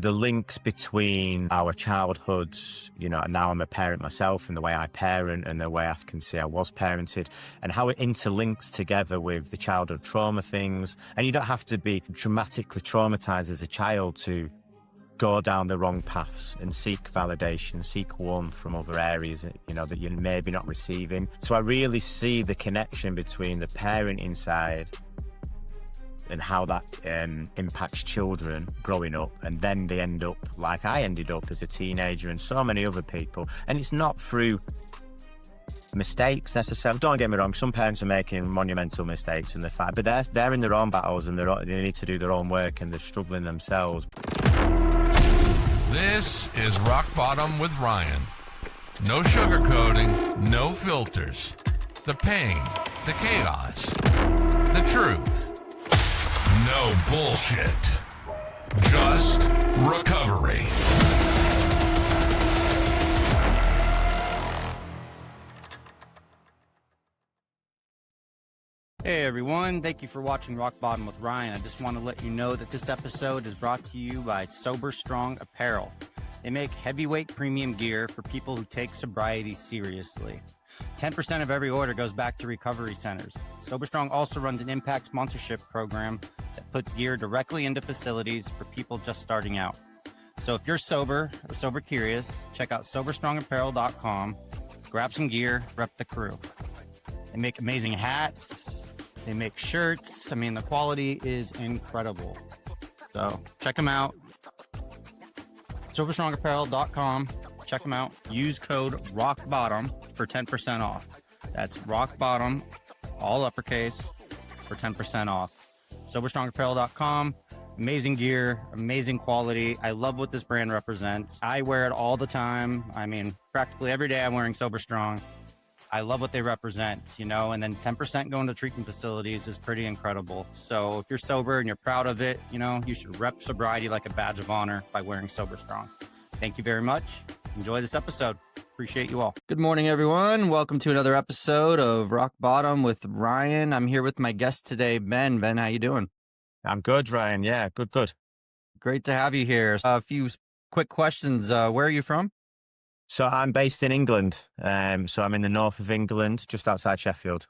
the links between our childhoods, now I'm a parent myself, and the way I parent and the way I can see I was parented, and how it interlinks together with the childhood trauma things. And you don't have to be dramatically traumatized as a child to go down the wrong paths and seek validation, seek warmth from other areas, that you're maybe not receiving. So I really see the connection between the parenting side and how that impacts children growing up, and then they end up like I ended up as a teenager and so many other people. And it's not through mistakes necessarily. Don't get me wrong, some parents are making monumental mistakes and they're fine, but they're in their own battles and they need to do their own work and they're struggling themselves. This is Rock Bottom with Ryan. No sugarcoating, no filters. The pain, the chaos, the truth. No bullshit. Just recovery. Hey everyone, thank you for watching Rock Bottom with Ryan. I just want to let you know that this episode is brought to you by Sober Strong Apparel. They make heavyweight premium gear for people who take sobriety seriously. 10% of every order goes back to recovery centers. Sober Strong also runs an impact sponsorship program that puts gear directly into facilities for people just starting out. So if you're sober or sober curious, check out soberstrongapparel.com, grab some gear, rep the crew. They make amazing hats. They make shirts. I mean, the quality is incredible. So check them out. SoberStrongApparel.com. Check them out. Use code ROCKBOTTOM for 10% off. That's ROCKBOTTOM, all uppercase, for 10% off. SoberStrongApparel.com. Amazing gear, amazing quality. I love what this brand represents. I wear it all the time. I mean, practically every day I'm wearing Sober Strong. I love what they represent, and then 10% going to treatment facilities is pretty incredible. So if you're sober and you're proud of it, you should rep sobriety like a badge of honor by wearing Sober Strong. Thank you very much. Enjoy this episode. Appreciate you all. Good morning, everyone. Welcome to another episode of Rock Bottom with Ryan. I'm here with my guest today, Ben. Ben, how you doing? I'm good, Ryan. Yeah, good. Great to have you here. A few quick questions. Where are you from? So I'm based in England. So I'm in the north of England, just outside Sheffield.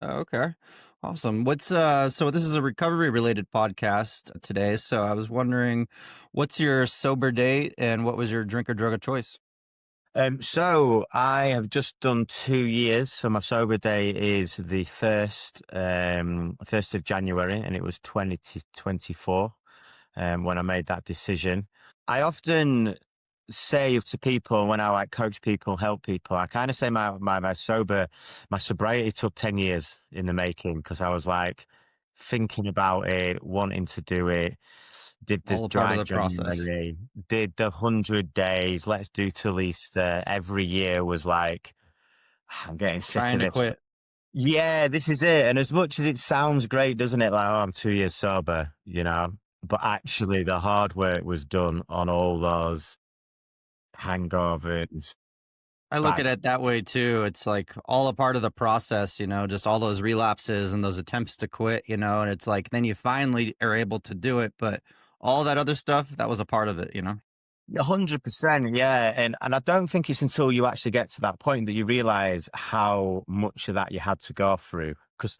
Okay. Awesome. So this is a recovery related podcast today. So I was wondering, what's your sober date and what was your drink or drug of choice? So I have just done 2 years. So my sober day is the 1st of January, and it was 2024 when I made that decision. I often say to people when I coach people, help people, I kind of say my sobriety took 10 years in the making, because I was thinking about it, wanting to do it. Did the dry January, did the 100 days, let's do till Easter. Every year was I'm getting sick Trying of to this. quit. Yeah, this is it. And as much as it sounds great, doesn't it? I'm 2 years sober, but actually the hard work was done on all those hangovers. I look at it that way too. It's all a part of the process, just all those relapses and those attempts to quit, and it's then you finally are able to do it. But all that other stuff, that was a part of it, 100%, yeah. And I don't think it's until you actually get to that point that you realize how much of that you had to go through. Because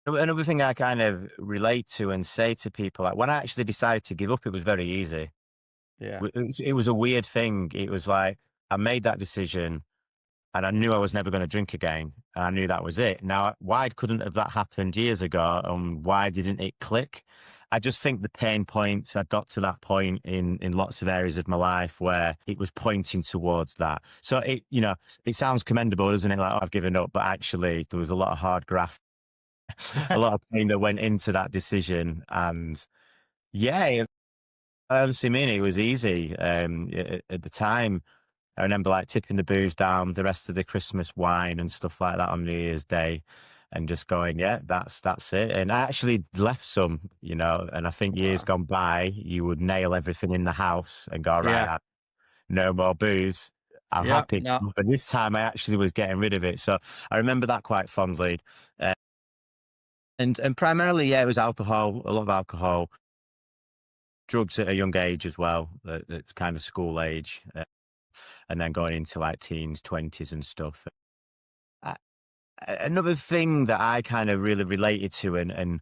another thing I kind of relate to and say to people, when I actually decided to give up, it was very easy. Yeah. It was a weird thing. It was I made that decision and I knew I was never going to drink again. And I knew that was it. Now, why couldn't have that happened years ago? And why didn't it click? I just think the pain points, I got to that point in lots of areas of my life where it was pointing towards that. So it sounds commendable, doesn't it? I've given up, but actually there was a lot of hard graft, a lot of pain that went into that decision. And yeah, I honestly mean it was easy. At the time, I remember tipping the booze down, the rest of the Christmas wine and stuff like that on New Year's Day, and just going, yeah, that's it. And I actually left some, and I think years gone by, you would nail everything in the house and go, right, no more booze. I'm happy. No. But this time I actually was getting rid of it. So I remember that quite fondly. And primarily, yeah, it was alcohol, a lot of alcohol. drugs at a young age as well, at kind of school age, and then going into like teens, 20s and stuff. I, Another thing that I kind of really related to and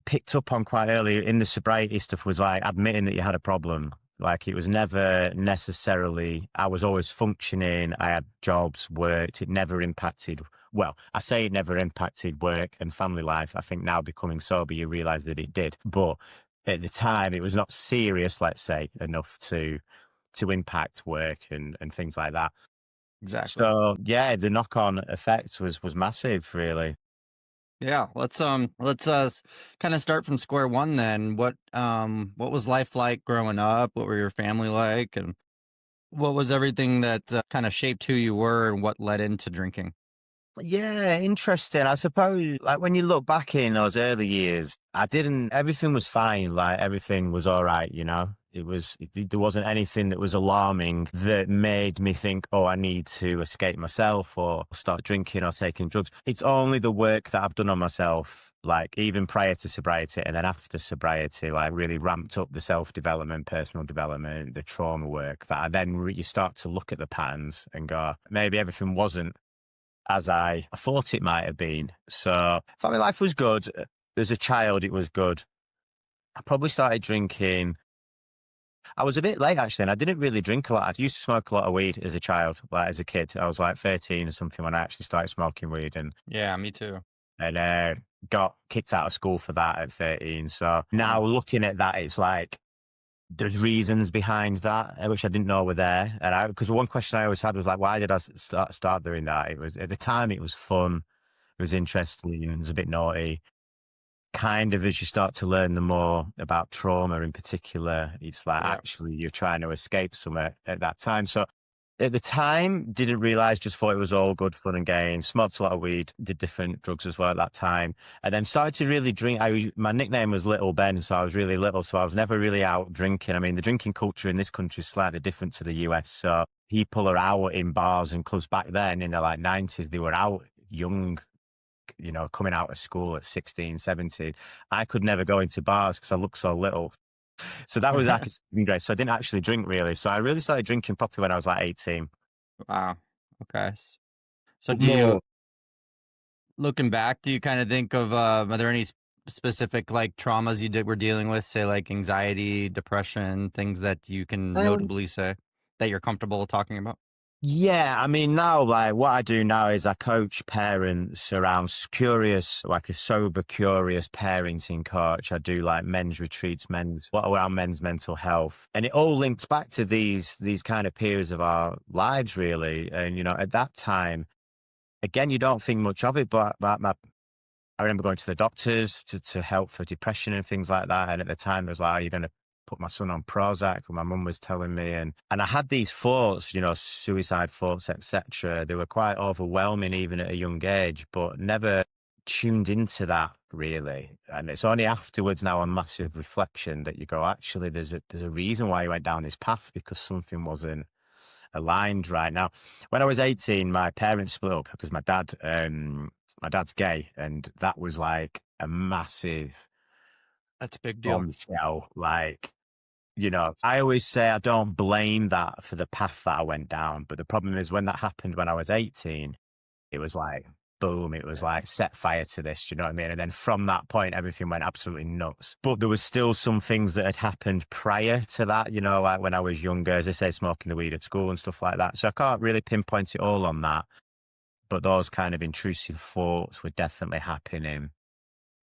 picked up on quite early in the sobriety stuff was like admitting that you had a problem. Like it was never necessarily, I was always functioning. I had jobs, worked. It never impacted, well, I say it never impacted work and family life. I think now becoming sober, you realize that it did. But at the time, it was not serious, let's say, enough to impact work and things like that. Exactly. So yeah, the knock on effect was massive, really. Yeah, let's kind of start from square one then. What was life like growing up? What were your family like, and what was everything that kind of shaped who you were and what led into drinking? Yeah, interesting. I suppose, like when you look back in those early years, everything was fine. Like everything was all right, you know? There wasn't anything that was alarming that made me think, oh, I need to escape myself or start drinking or taking drugs. It's only the work that I've done on myself, like even prior to sobriety and then after sobriety, like really ramped up the self-development, personal development, the trauma work that I then you start to look at the patterns and go, maybe everything wasn't as I thought it might have been. So family life was good. As a child, it was good. I probably started drinking. I was a bit late actually, and I didn't really drink a lot. I used to smoke a lot of weed as a child, like as a kid. I was like 13 or something when I actually started smoking weed, Yeah, me too. and got kicked out of school for that at 13. So now looking at that, it's like there's reasons behind that, which I didn't know were there. And because one question I always had was like, why did I start doing that? It was at the time, it was fun, it was interesting, it was a bit naughty. Kind of as you start to learn the more about trauma in particular, it's like Yeah. actually you're trying to escape somewhere at that time. So at the time, didn't realize, just thought it was all good fun and games. Smoked a lot of weed, did different drugs as well at that time, and then started to really drink. My nickname was Little Ben, so I was really little, so I was never really out drinking. I mean, the drinking culture in this country is slightly different to the US. So people are out in bars and clubs back then in the like 90s. They were out young, you know, coming out of school at 16, 17. I could never go into bars because I looked so little. So that was like a saving grace. So I didn't actually drink really. So I really started drinking properly when I was like 18. Wow. Okay. So But do you, more, looking back, do you kind of think of are there any specific like traumas were dealing with, say like anxiety, depression, things that you can um, notably say that you're comfortable talking about? yeah, I mean, now, like, what I do now is I coach parents around curious, like a sober, curious parenting coach. I do like men's retreats, around men's mental health. And it all links back to these kind of periods of our lives, really. And, you know, at that time, again, you don't think much of it, but I remember going to the doctors to help for depression and things like that. And at the time, it was like, are you going to put my son on Prozac? And my mum was telling me. And I had these thoughts, you know, suicide thoughts, etc. They were quite overwhelming even at a young age, but never tuned into that really. And it's only afterwards now on massive reflection that you go, actually, there's a reason why you went down this path, because something wasn't aligned right. Now, when I was 18, my parents split up because my dad's gay, and that was like a massive That's a big deal. bombshell. Like, you know, I always say I don't blame that for the path that I went down, but the problem is when that happened when I was 18, it was like boom, it was like set fire to this, you know what I mean? And then from that point, everything went absolutely nuts. But there was still some things that had happened prior to that, you know, like when I was younger, as I say, smoking the weed at school and stuff like that. So I can't really pinpoint it all on that. But those kind of intrusive thoughts were definitely happening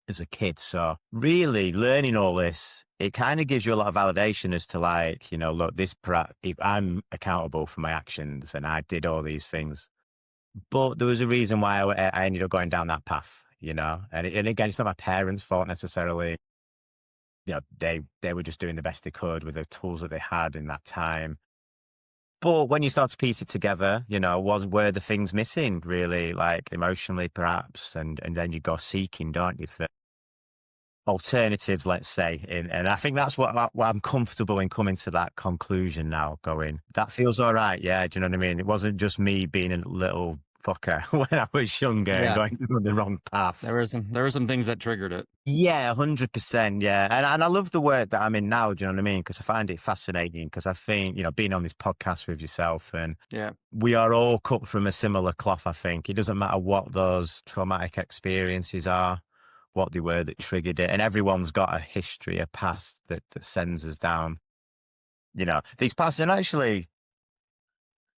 as a kid. So really learning all this, it kind of gives you a lot of validation as to like, you know, look, if I'm accountable for my actions and I did all these things. But there was a reason why I ended up going down that path, you know. And again, it's not my parents' fault necessarily. You know, they were just doing the best they could with the tools that they had in that time. But when you start to piece it together, you know, were the things missing really, like emotionally perhaps, and then you go seeking, don't you, for alternative, let's say. And I think that's what I'm comfortable in coming to that conclusion now, going, that feels all right. Yeah. Do you know what I mean? It wasn't just me being a little pickpocket when I was younger and Yeah. going down the wrong path. There were some things that triggered it. Yeah, 100%. Yeah. And I love the work that I'm in now. Do you know what I mean? Because I find it fascinating because I think, being on this podcast with yourself and Yeah. we are all cut from a similar cloth, I think. It doesn't matter what those traumatic experiences are, what they were that triggered it. And everyone's got a history, a past that sends us down, these paths. And actually,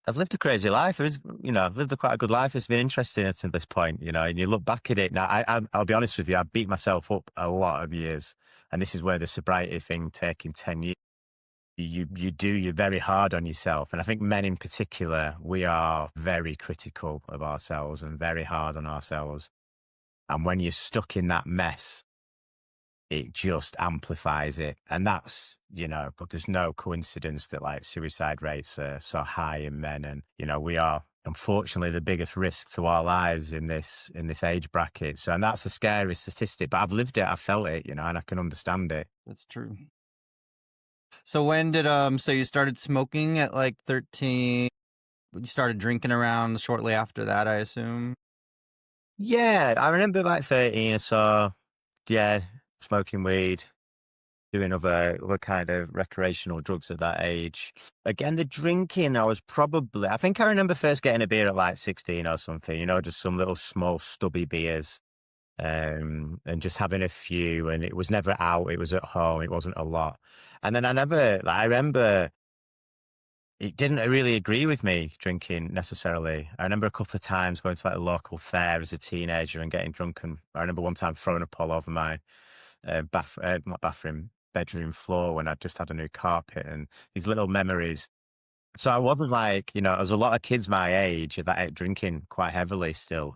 I've lived a crazy life. I've lived quite a good life. It's been interesting up to this point, and you look back at it. Now, I'll be honest with you, I beat myself up a lot of years. And this is where the sobriety thing taking 10 years, you're very hard on yourself. And I think men in particular, we are very critical of ourselves and very hard on ourselves. And when you're stuck in that mess, it just amplifies it. And that's, but there's no coincidence that like suicide rates are so high in men. And, we are unfortunately the biggest risk to our lives in this age bracket. So, and that's a scary statistic, but I've lived it, I've felt it, and I can understand it. That's true. So when did so you started smoking at like 13? You started drinking around shortly after that, I assume. Yeah, I remember like 13 or so. Yeah, smoking weed, doing other kind of recreational drugs at that age. Again, the drinking, I think I remember first getting a beer at like 16 or something, just some little small stubby beers, and just having a few. And it was never out, it was at home, it wasn't a lot. And then I remember it didn't really agree with me drinking necessarily. I remember a couple of times going to like a local fair as a teenager and getting drunk. And I remember one time throwing up all over my not bathroom, bedroom floor when I just had a new carpet, and these little memories. So I wasn't like, there's a lot of kids my age that drinking quite heavily still,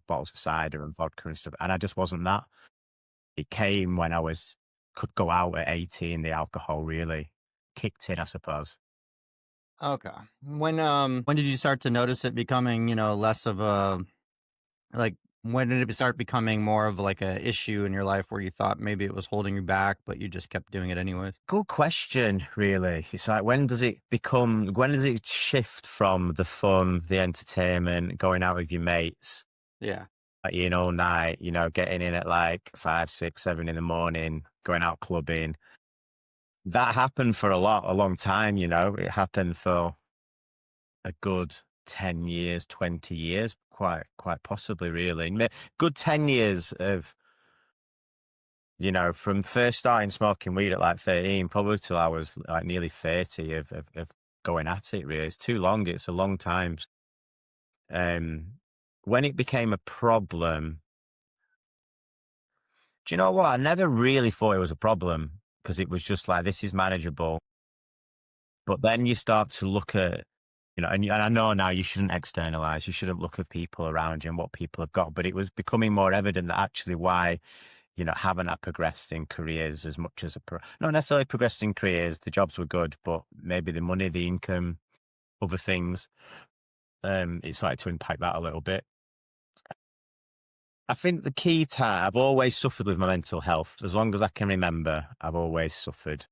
bottles of cider and vodka and stuff. And I just wasn't that. It came when could go out at 18, the alcohol really kicked in, I suppose. Okay. When did you start to notice it becoming, less of a like when did it start becoming more of like a issue in your life where you thought maybe it was holding you back, but you just kept doing it anyways? Good question, really. It's like, when does it shift from the fun, the entertainment, going out with your mates, Yeah. all night, getting in at like 5, 6, 7 in the morning, going out clubbing. That happened for a long time, It happened for a good 10 years, 20 years, quite possibly, really. Good 10 years of, from first starting smoking weed at like 13, probably till I was like nearly 30 of going at it, really. It's too long. It's a long time. When it became a problem, do you know what? I never really thought it was a problem because it was just like, this is manageable. But then you start to look at, and I know now you shouldn't externalize, you shouldn't look at people around you and what people have got, but it was becoming more evident that actually why, haven't I progressed in careers as much as not necessarily progressed in careers, the jobs were good, but maybe the money, the income, other things, it's like to impact that a little bit. I think the key time, I've always suffered with my mental health. As long as I can remember, I've always suffered.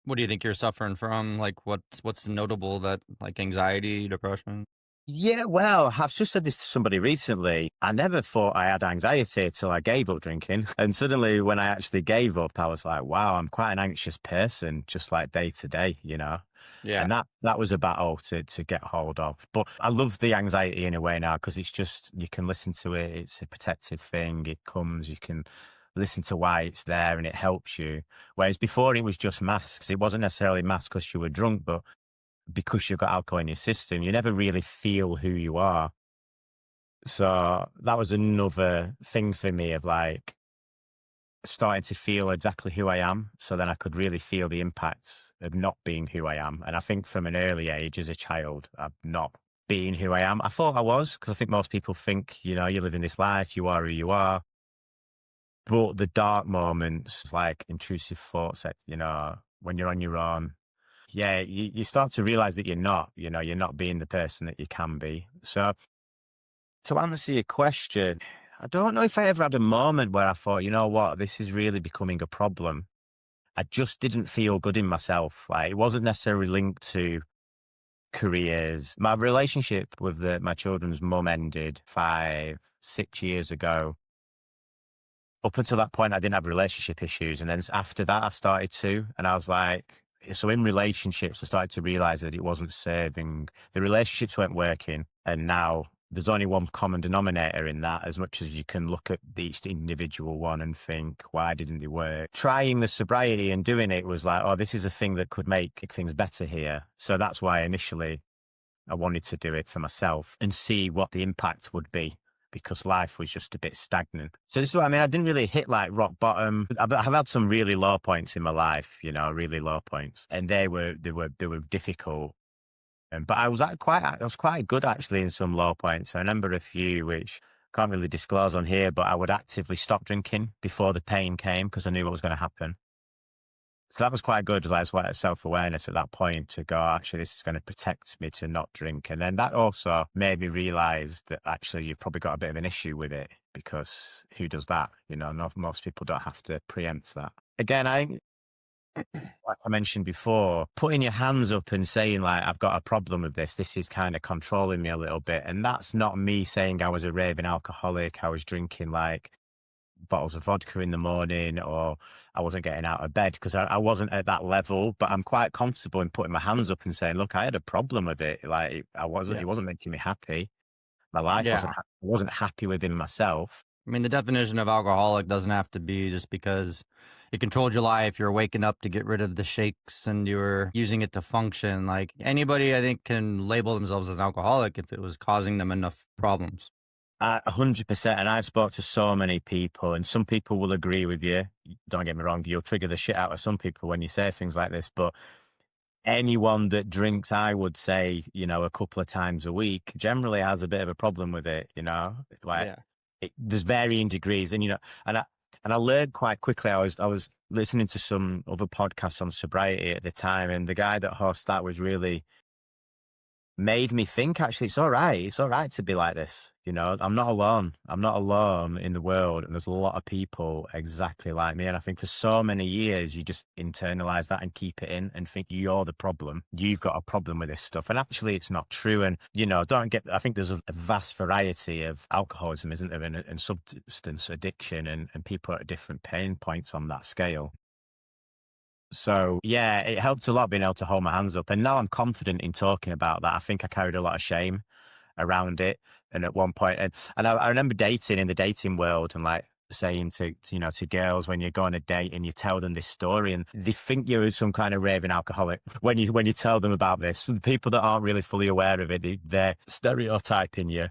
What do you think you're suffering from? Like what's notable that like anxiety, depression? Yeah, well, I've just said this to somebody recently. I never thought I had anxiety until I gave up drinking. And suddenly when I actually gave up, I was like, wow, I'm quite an anxious person, just like day to day, Yeah. And that was a battle to get hold of. But I love the anxiety in a way now because it's just, you can listen to it. It's a protective thing. It comes, you can listen to why it's there and it helps you. Whereas before it was just masks. It wasn't necessarily masks because you were drunk, but because you've got alcohol in your system, you never really feel who you are. So that was another thing for me of like starting to feel exactly who I am. So then I could really feel the impacts of not being who I am. And I think from an early age as a child, I'm not being who I am. I thought I was, because I think most people think, you're living this life, you are who you are. But the dark moments, like intrusive thoughts that, when you're on your own, yeah, you start to realize that you're not being the person that you can be. So to answer your question, I don't know if I ever had a moment where I thought, you know what, this is really becoming a problem. I just didn't feel good in myself. Like, it wasn't necessarily linked to careers. My relationship with my children's mum ended 5, 6 years ago. Up until that point, I didn't have relationship issues. And then after that, I started to. And I was like, so in relationships, I started to realize that it wasn't serving. The relationships weren't working. And now there's only one common denominator in that, as much as you can look at each individual one and think, why didn't they work? Trying the sobriety and doing it was like, oh, this is a thing that could make things better here. So that's why initially I wanted to do it for myself and see what the impact would be, because life was just a bit stagnant. So this is what I mean. I didn't really hit like rock bottom. I've had some really low points in my life, you know, really low points, and they were difficult. But I was quite good actually in some low points. I remember a few which I can't really disclose on here, but I would actively stop drinking before the pain came because I knew what was going to happen. So that was quite good. Like, quite a self-awareness at that point to go, actually, this is going to protect me to not drink. And then that also made me realize that actually you've probably got a bit of an issue with it, because who does that? You know, most people don't have to preempt that. Again, I think, like I mentioned before, putting your hands up and saying like, I've got a problem with this is kind of controlling me a little bit. And that's not me saying I was a raving alcoholic. I was drinking like bottles of vodka in the morning, or I wasn't getting out of bed, because I wasn't at that level. But I'm quite comfortable in putting my hands up and saying, look, I had a problem with it. Like it wasn't making me happy. My life Yeah. I wasn't happy within myself. I mean, the definition of alcoholic doesn't have to be just because it controlled your life. You're waking up to get rid of the shakes and you're using it to function. Like anybody, I think, can label themselves as an alcoholic if it was causing them enough problems. 100%. And I've spoke to so many people, and some people will agree with you. Don't get me wrong, you'll trigger the shit out of some people when you say things like this, but anyone that drinks, I would say, you know, a couple of times a week generally has a bit of a problem with it, you know, like there's varying degrees. And, you know, and I learned quite quickly. I was listening to some other podcasts on sobriety at the time, and the guy that hosts that was really made me think, actually, it's all right to be like this. You know, I'm not alone in the world, and there's a lot of people exactly like me. And I think for so many years you just internalize that and keep it in and think you're the problem, you've got a problem with this stuff, and actually it's not true. And, you know, I think there's a vast variety of alcoholism, isn't there, and substance addiction, and people at different pain points on that scale. So yeah, it helped a lot being able to hold my hands up. And now I'm confident in talking about that. I think I carried a lot of shame around it. And at one point, and I remember dating in the dating world, and like saying to girls, when you go on a date and you tell them this story, and they think you're some kind of raving alcoholic when you tell them about this. So the people that aren't really fully aware of it, they're stereotyping you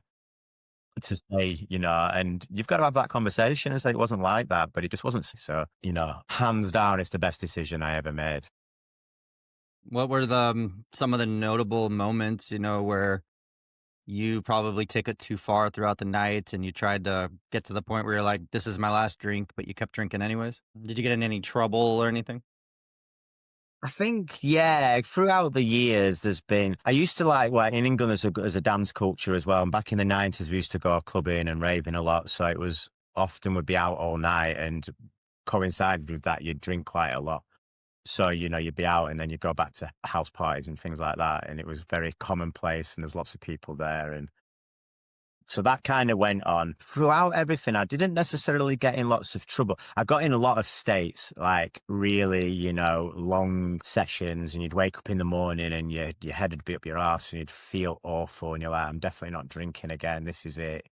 to say, you know, and you've got to have that conversation and say it wasn't like that, but it just wasn't. So, you know, hands down, it's the best decision I ever made. What were some of the notable moments, you know, where you probably took it too far throughout the night and you tried to get to the point where you're like, this is my last drink, but you kept drinking anyways? Did you get in any trouble or anything? I think, yeah, throughout the years, I used to like, well, in England, as a dance culture as well. And back in the 90s, we used to go clubbing and raving a lot. So it was often would be out all night, and coincided with that, you'd drink quite a lot. So, you know, you'd be out and then you'd go back to house parties and things like that. And it was very commonplace, and there's lots of people there. And so that kind of went on throughout everything. I didn't necessarily get in lots of trouble. I got in a lot of states, like really, you know, long sessions, and you'd wake up in the morning and your head would be up your arse and you'd feel awful. And you're like, I'm definitely not drinking again. This is it.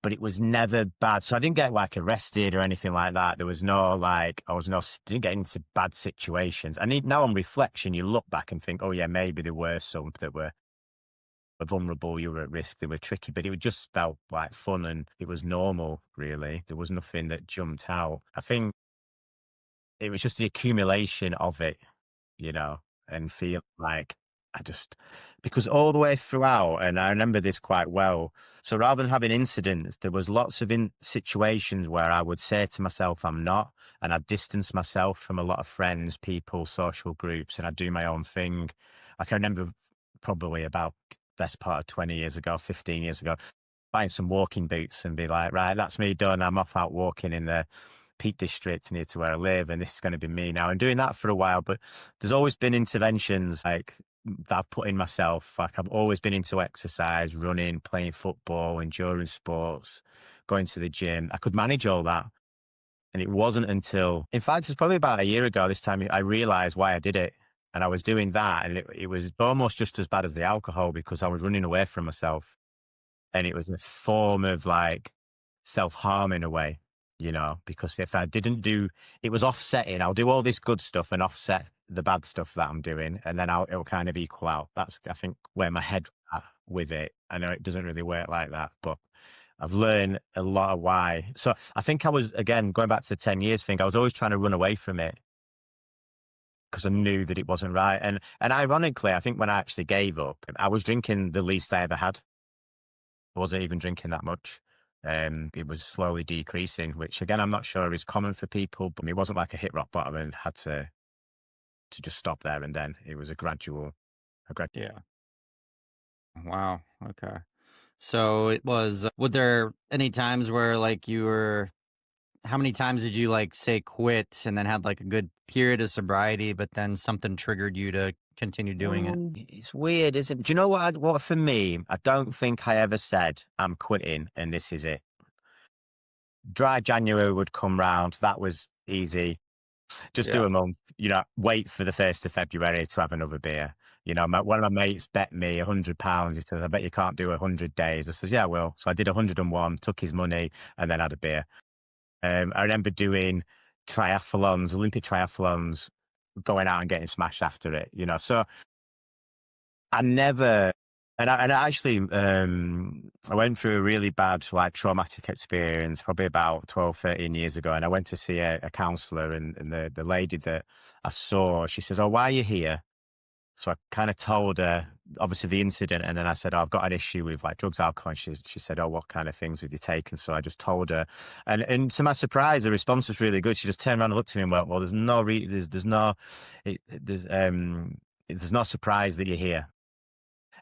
But it was never bad. So I didn't get like arrested or anything like that. There was no like, didn't get into bad situations. And now on reflection, you look back and think, oh yeah, maybe there were some that were vulnerable, you were at risk, they were tricky, but it just felt like fun and it was normal, really. There was nothing that jumped out. I think it was just the accumulation of it, you know, and feel like because all the way throughout, and I remember this quite well. So rather than having incidents, there was lots of situations where I would say to myself, I'm not, and I'd distance myself from a lot of friends, people, social groups, and I'd do my own thing. Like I remember probably about best part of 20 years ago, 15 years ago, buying some walking boots and be like, right, that's me done. I'm off out walking in the Peak District near to where I live, and this is going to be me now. And doing that for a while, but there's always been interventions like that I've put in myself. Like I've always been into exercise, running, playing football, endurance sports, going to the gym. I could manage all that. And it wasn't until, in fact, it's probably about a year ago this time, I realized why I did it. And I was doing that, and it was almost just as bad as the alcohol because I was running away from myself. And it was a form of like self-harm in a way, because if I didn't do, it was offsetting. I'll do all this good stuff and offset the bad stuff that I'm doing, and then it'll kind of equal out. That's, I think, where my head at with it. I know it doesn't really work like that, but I've learned a lot of why. So I think I was, again, going back to the 10 years thing, I was always trying to run away from it because I knew that it wasn't right. And ironically, I think when I actually gave up, I was drinking the least I ever had. I wasn't even drinking that much. It was slowly decreasing, which again, I'm not sure is common for people, but it wasn't like I hit rock bottom and had to just stop there and then. It was a gradual. Yeah. Wow. Okay. So it was, would there any times where like how many times did you like say quit and then had like a good period of sobriety, but then something triggered you to continue doing it? It's weird, isn't it? Do you know what for me, I don't think I ever said I'm quitting and this is it. Dry January would come round. That was easy. Just do Yeah. a month, wait for the 1st of February to have another beer. One of my mates bet me £100. He says, I bet you can't do 100 days. I said, yeah, I will. So I did 101, took his money and then had a beer. I remember doing triathlons, Olympic triathlons, going out and getting smashed after it, So I never, and I actually, I went through a really bad, like, traumatic experience probably about 12, 13 years ago. And I went to see a counselor, and the lady that I saw, she says, oh, why are you here? So I kind of told her, obviously, the incident. And then I said, oh, I've got an issue with like drugs, alcohol. And she said, oh, what kind of things have you taken? So I just told her. And to my surprise, the response was really good. She just turned around and looked at me and went, well, there's no surprise that you're here.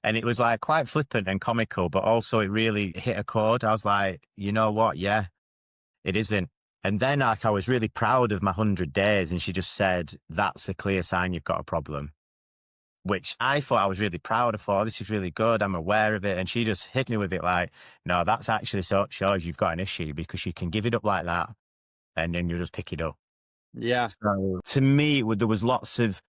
And it was like quite flippant and comical, but also it really hit a chord. I was like, you know what? Yeah, it isn't. And then like, I was really proud of my 100 days. And she just said, that's a clear sign you've got a problem, which I thought I was really proud of. Oh, this is really good. I'm aware of it. And she just hit me with it like, no, that's actually shows you've got an issue because you can give it up like that and then you just pick it up. Yeah. So to me, there was lots of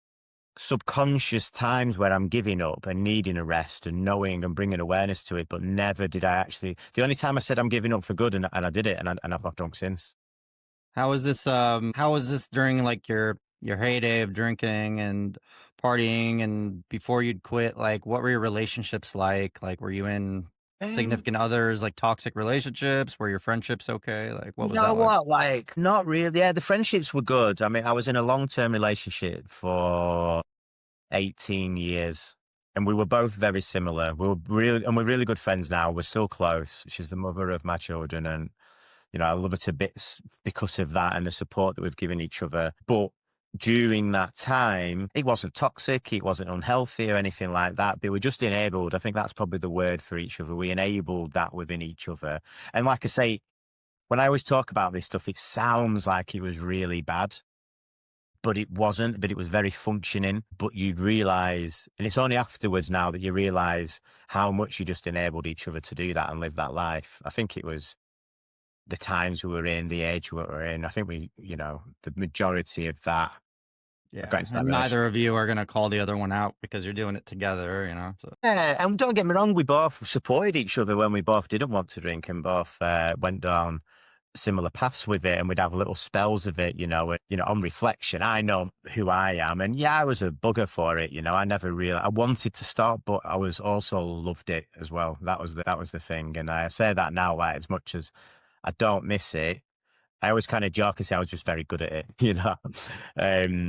subconscious times where I'm giving up and needing a rest and knowing and bringing awareness to it, but never did I actually. The only time I said I'm giving up for good, and I did it, and I've not drunk since. How was this during like your heyday of drinking and partying and before you'd quit? Like, what were your relationships like? Like, were you in significant others, like toxic relationships? Were your friendships okay? Like, what was that like? What? Like, not really. Yeah, the friendships were good. I mean, I was in a long-term relationship for 18 years. And we were both very similar. We're really good friends now. We're still close. She's the mother of my children. And, I love her to bits because of that and the support that we've given each other. But during that time, it wasn't toxic. It wasn't unhealthy or anything like that. But we were just enabled. I think that's probably the word for each other. We enabled that within each other. And like I say, when I always talk about this stuff, it sounds like it was really bad. But it wasn't, but it was very functioning. But you'd realize, and it's only afterwards now that you realize how much you just enabled each other to do that and live that life. I think it was the times we were in, the age we were in. I think the majority of that. Yeah. Against that And neither of you are going to call the other one out because you're doing it together, So. Yeah, and don't get me wrong, we both supported each other when we both didn't want to drink and both went down similar paths with it, and we'd have little spells of it, on reflection, I know who I am. And yeah, I was a bugger for it, I wanted to stop, but I was also loved it as well. That was the thing. And I say that now, like, as much as I don't miss it, I always kind of joke and say I was just very good at it,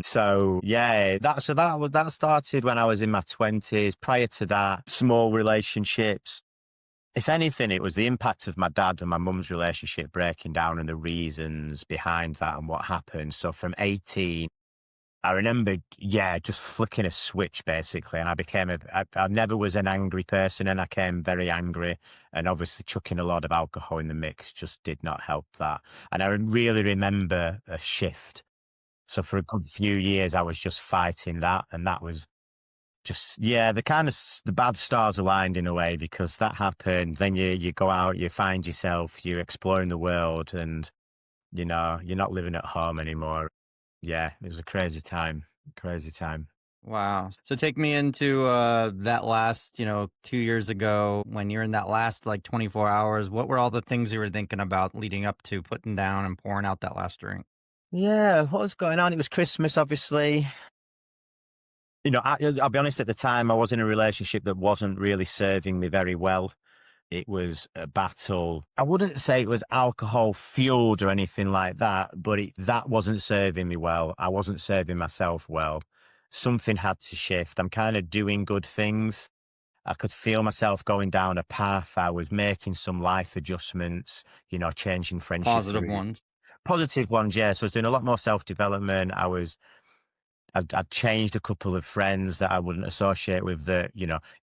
So yeah, that started when I was in my 20s. Prior to that, small relationships. If anything, it was the impact of my dad and my mum's relationship breaking down and the reasons behind that and what happened. So from 18, I remember, yeah, just flicking a switch basically, and I never was an angry person, and I came very angry, and obviously chucking a lot of alcohol in the mix just did not help that. And I really remember a shift. So for a good few years, I was just fighting that, and that was just, yeah, the bad stars aligned in a way because that happened. Then you go out, you find yourself, you're exploring the world, and you're not living at home anymore. Yeah, it was a crazy time. Crazy time. Wow. So take me into that last, 2 years ago when you're in that last like 24 hours. What were all the things you were thinking about leading up to putting down and pouring out that last drink? Yeah, what was going on? It was Christmas, obviously. I'll be honest, at the time, I was in a relationship that wasn't really serving me very well. It was a battle. I wouldn't say it was alcohol fueled or anything like that, but that wasn't serving me well. I wasn't serving myself well. Something had to shift. I'm kind of doing good things. I could feel myself going down a path. I was making some life adjustments, changing friendships, Positive ones. positive ones. Yeah. So I was doing a lot more self development. I'd changed a couple of friends that I wouldn't associate with that,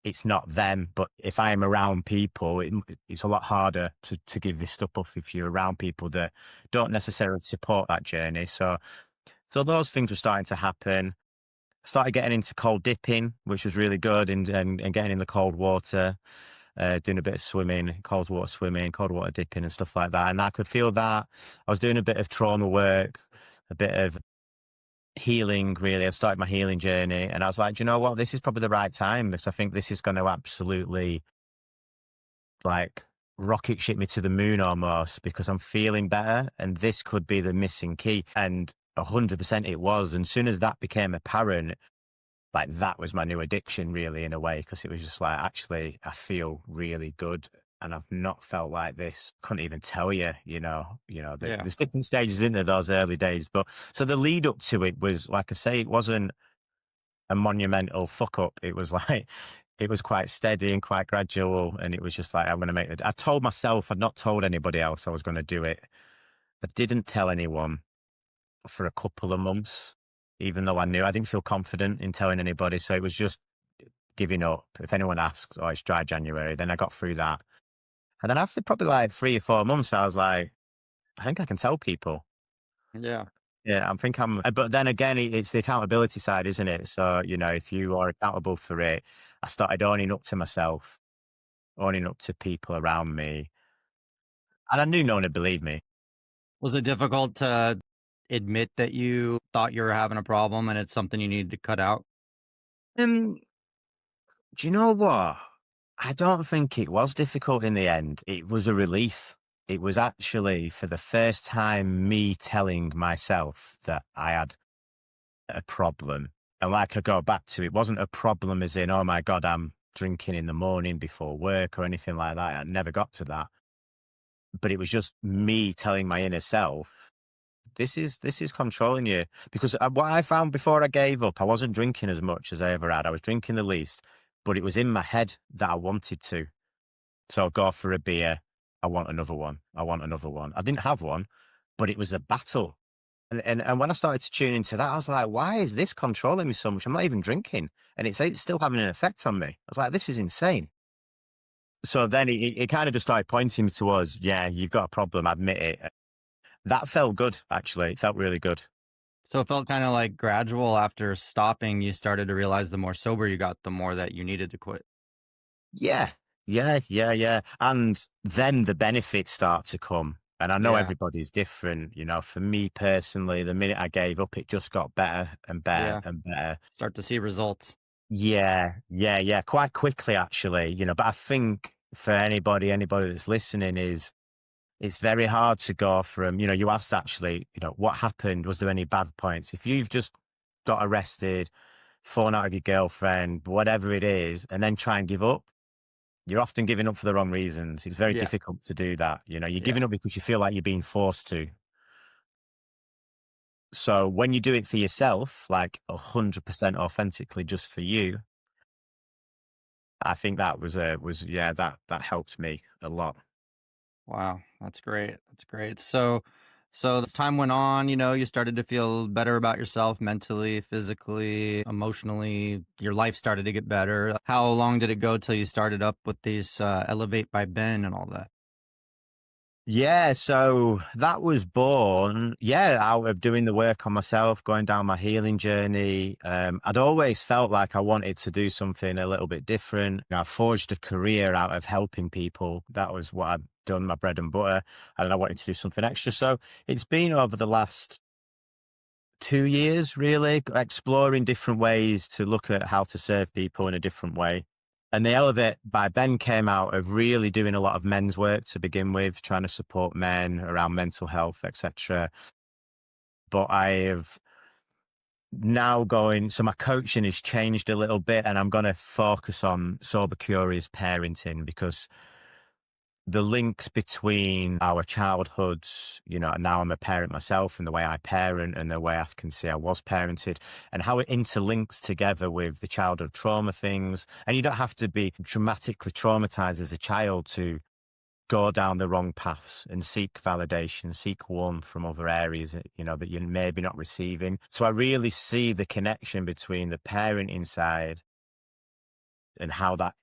it's not them. But if I'm around people, it's a lot harder to give this stuff up if you're around people that don't necessarily support that journey. So those things were starting to happen. I started getting into cold dipping, which was really good, and getting in the cold water, doing a bit of swimming, cold water dipping and stuff like that. And I could feel that. I was doing a bit of trauma work, a bit of healing, really. I started my healing journey, and I was like, "Do you know what? This is probably the right time because I think this is going to absolutely like rocket ship me to the moon almost because I'm feeling better, and this could be the missing key." And 100% it was. And soon as that became apparent, like that was my new addiction, really, in a way, because it was just like, actually, I feel really good. And I've not felt like this. Couldn't even tell you, Yeah. there's different stages in there, those early days. But so the lead up to it was, like I say, it wasn't a monumental fuck up. It was like, it was quite steady and quite gradual. And it was just like, I'm going to make it. I told myself, I'd not told anybody else I was going to do it. I didn't tell anyone for a couple of months, even though I knew I didn't feel confident in telling anybody. So it was just giving up. If anyone asks, oh, it's dry January, then I got through that. And then after probably like 3 or 4 months, I was like, I think I can tell people. Yeah. Yeah, I think but then again, it's the accountability side, isn't it? So, if you are accountable for it, I started owning up to myself, owning up to people around me. And I knew no one would believe me. Was it difficult to admit that you thought you were having a problem and it's something you needed to cut out? Um, do you know what? I don't think it was difficult in the end. It was a relief. It was actually for the first time me telling myself that I had a problem. And like I go back to, it wasn't a problem as in, oh my God, I'm drinking in the morning before work or anything like that. I never got to that. But it was just me telling my inner self, this is controlling you. Because what I found before I gave up, I wasn't drinking as much as I ever had. I was drinking the least, but it was in my head that I wanted to. So I'll go for a beer. I want another one. I want another one. I didn't have one, but it was a battle. And when I started to tune into that, I was like, why is this controlling me so much? I'm not even drinking. And it's still having an effect on me. I was like, this is insane. So then it kind of just started pointing me towards, yeah, you've got a problem, admit it. That felt good, actually. It felt really good. So it felt kind of like gradual after stopping, you started to realize the more sober you got, the more that you needed to quit. Yeah, yeah. And then the benefits start to come. And I know Yeah. everybody's different. For me personally, the minute I gave up, it just got better and better Yeah. and better. Start to see results. Yeah. Quite quickly, actually, but I think for anybody that's listening it's very hard to go from, you asked actually, what happened? Was there any bad points? If you've just got arrested, fallen out of your girlfriend, whatever it is, and then try and give up, you're often giving up for the wrong reasons. It's very Yeah. difficult to do that. You're Yeah. giving up because you feel like you're being forced to. So when you do it for yourself, like 100% authentically just for you, I think that yeah, that helped me a lot. Wow. That's great. That's great. So So as time went on, you started to feel better about yourself mentally, physically, emotionally. Your life started to get better. How long did it go till you started up with these Elevate by Ben and all that? Yeah, so that was born, out of doing the work on myself, going down my healing journey. I'd always felt like I wanted to do something a little bit different. I forged a career out of helping people. That was what I'd done, my bread and butter, and I wanted to do something extra. So it's been over the last 2 years, really, exploring different ways to look at how to serve people in a different way. And the Elevate by Ben came out of really doing a lot of men's work to begin with, trying to support men around mental health, etc. But I have now going, so my coaching has changed a little bit, and I'm going to focus on sober, curious parenting because the links between our childhoods, now I'm a parent myself and the way I parent and the way I can see I was parented and how it interlinks together with the childhood trauma things. And you don't have to be dramatically traumatized as a child to go down the wrong paths and seek validation, seek warmth from other areas, that you're maybe not receiving. So I really see the connection between the parenting side and how that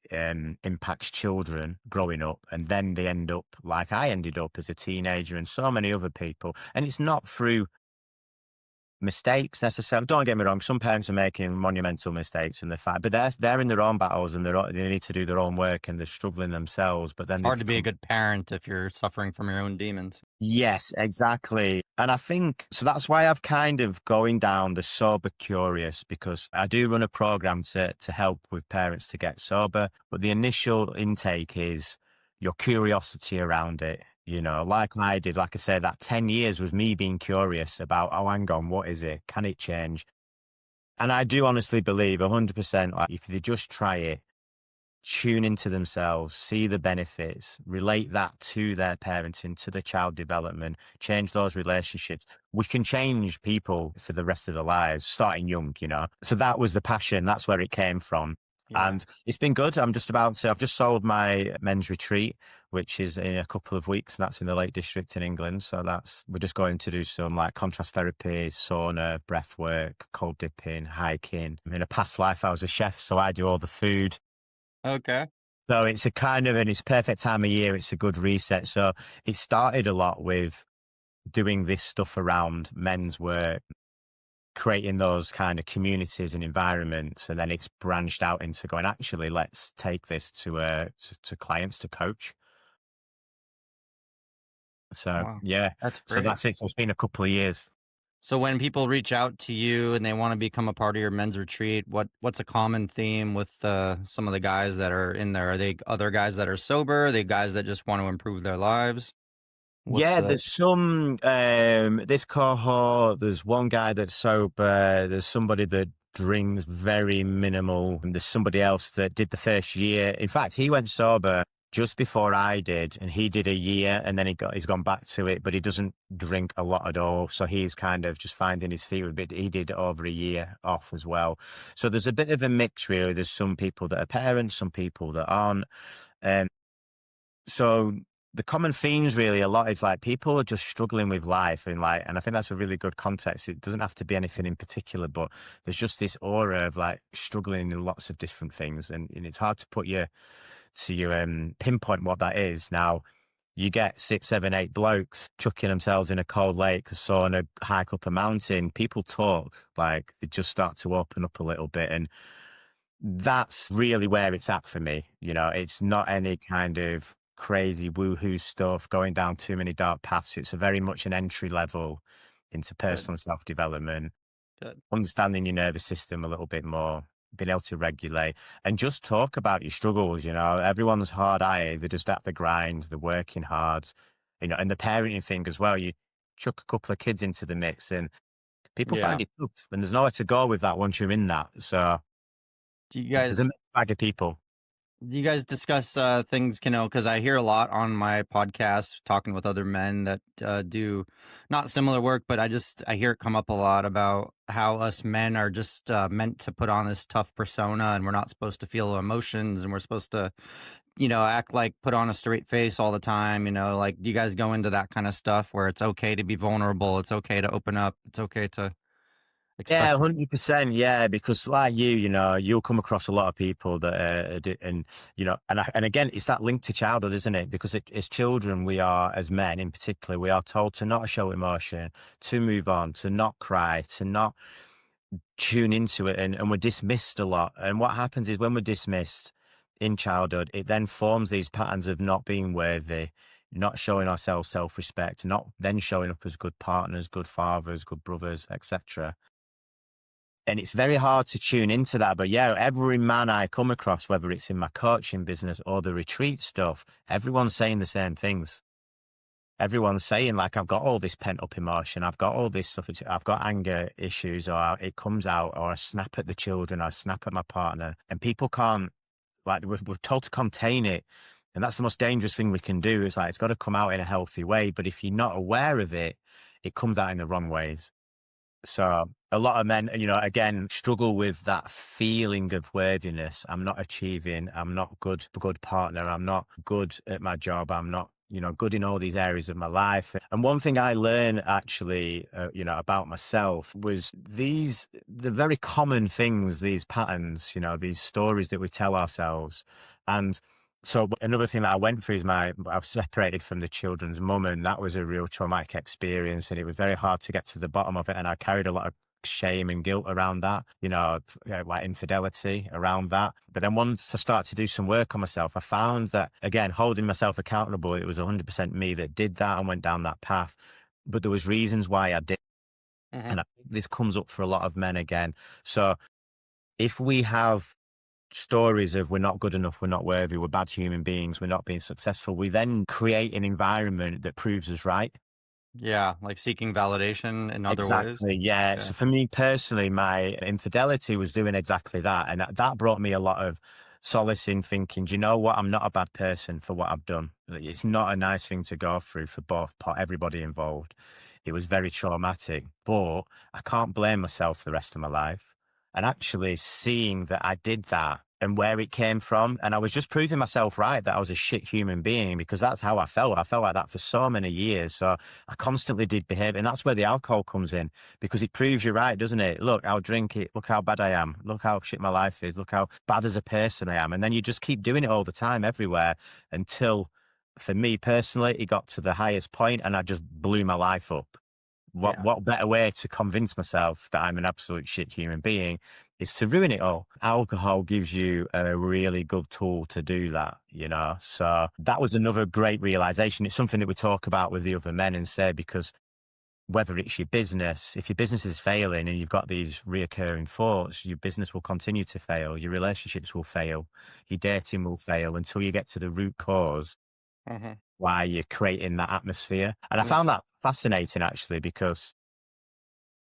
impacts children growing up. And then they end up like I ended up as a teenager and so many other people. And it's not through mistakes necessarily. Don't get me wrong. Some parents are making monumental mistakes and they're fine, but they're in their own battles and they need to do their own work and they're struggling themselves. But then It's they hard to be a become. good parent if you're suffering from your own demons. Yes, exactly. And I think so that's why I've kind of going down the sober curious because I do run a program to help with parents to get sober. But the initial intake is your curiosity around it. Like I did, like I said, that 10 years was me being curious about, oh, hang on, what is it? Can it change? And I do honestly believe 100%, like, if they just try it, tune into themselves, see the benefits, relate that to their parenting, to the child development, change those relationships. We can change people for the rest of their lives, starting young. So that was the passion. That's where it came from. Yeah. And it's been good. I've just sold my men's retreat, which is in a couple of weeks. And that's in the Lake District in England. So we're just going to do some like contrast therapy, sauna, breath work, cold dipping, hiking. In a past life, I was a chef, so I do all the food. Okay. So it's a kind of, and it's perfect time of year. It's a good reset. So it started a lot with doing this stuff around men's work, creating those kind of communities and environments. And then it's branched out into going, actually, let's take this to clients to coach. So Wow. yeah, That's so great. that's it. So it's been a couple of years. So when people reach out to you and they want to become a part of your men's retreat, what's a common theme with some of the guys that are in there? Are they other guys that are sober? Are they guys that just want to improve their lives? What's Yeah, there's some this cohort, there's one guy that's sober, there's somebody that drinks very minimal, and there's somebody else that did the first year. In fact, he went sober just before I did, and he did a year and then he's gone back to it, but he doesn't drink a lot at all. So he's kind of just finding his feet a bit. He did over a year off as well. So there's a bit of a mix really. There's some people that are parents, some people that aren't. Um, so the common themes really a lot is like people are just struggling with life and I think that's a really good context. It doesn't have to be anything in particular, but there's just this aura of like struggling in lots of different things. And it's hard to put pinpoint what that is. Now you get 6, 7, 8 blokes chucking themselves in a cold lake, a sauna, hike up a mountain. People talk, like they just start to open up a little bit. And that's really where it's at for me. It's not any kind of crazy woohoo stuff, going down too many dark paths. It's a very much an entry level into Good, personal self-development, good. understanding your nervous system a little bit more, being able to regulate and just talk about your struggles. Everyone's hard eye. They're just at the grind, they're working hard, and the parenting thing as well. You chuck a couple of kids into the mix and people Yeah. find it tough and there's nowhere to go with that once you're in that. So Do you there's a guys mixed bag of people. Do you guys discuss things, because I hear a lot on my podcast talking with other men that do not similar work, but I hear it come up a lot about how us men are just meant to put on this tough persona and we're not supposed to feel emotions and we're supposed to, act like put on a straight face all the time? Like, do you guys go into that kind of stuff where it's okay to be vulnerable? It's okay to open up. It's okay to Yeah, express yourself. 100%. Yeah, because like you'll come across a lot of people that, and and again, it's that link to childhood, isn't it? Because as children, we are, as men in particular, we are told to not show emotion, to move on, to not cry, to not tune into it, and we're dismissed a lot. And what happens is when we're dismissed in childhood, it then forms these patterns of not being worthy, not showing ourselves self-respect, not then showing up as good partners, good fathers, good brothers, etc. And it's very hard to tune into that. But yeah, every man I come across, whether it's in my coaching business or the retreat stuff, everyone's saying the same things. Everyone's saying, like, I've got all this pent up emotion. I've got all this stuff. I've got anger issues, or it comes out, or I snap at the children, I snap at my partner. And people can't, like, we're told to contain it. And that's the most dangerous thing we can do. Is like, it's got to come out in a healthy way. But if you're not aware of it, it comes out in the wrong ways. So a lot of men, again, struggle with that feeling of worthiness. I'm not achieving. I'm not good partner. I'm not good at my job. I'm not, good in all these areas of my life. And one thing I learned actually, about myself was the very common things, these patterns, these stories that we tell ourselves. And so another thing that I went through is I was separated from the children's mum, and that was a real traumatic experience. And it was very hard to get to the bottom of it. And I carried a lot of shame and guilt around that, like infidelity around that. But then once I started to do some work on myself, I found that, again, holding myself accountable, it was 100% me that did that and went down that path. But there was reasons why I did. Hmm. And I think this comes up for a lot of men again. So if we have stories of we're not good enough, we're not worthy, we're bad human beings, we're not being successful, we then create an environment that proves us right. Yeah, like seeking validation in other ways. Exactly. Yeah. Yeah. So for me personally, my infidelity was doing exactly that. And that brought me a lot of solace in thinking, do you know what? I'm not a bad person for what I've done. Like, it's not a nice thing to go through for everybody involved. It was very traumatic, but I can't blame myself the rest of my life. And actually seeing that I did that and where it came from, and I was just proving myself right that I was a shit human being, because that's how I felt. I felt like that for so many years. So I constantly did behave. And that's where the alcohol comes in, because it proves you right, doesn't it? Look, I'll drink it. Look how bad I am. Look how shit my life is. Look how bad as a person I am. And then you just keep doing it all the time, everywhere, until, for me personally, it got to the highest point and I just blew my life up. Yeah. What better way to convince myself that I'm an absolute shit human being is to ruin it all. Alcohol gives you a really good tool to do that. So that was another great realization. It's something that we talk about with the other men and say, because whether it's your business, if your business is failing and you've got these reoccurring thoughts, your business will continue to fail, your relationships will fail, your dating will fail, until you get to the root cause Hmm. why you're creating that atmosphere. And I And it's found that fascinating, actually, because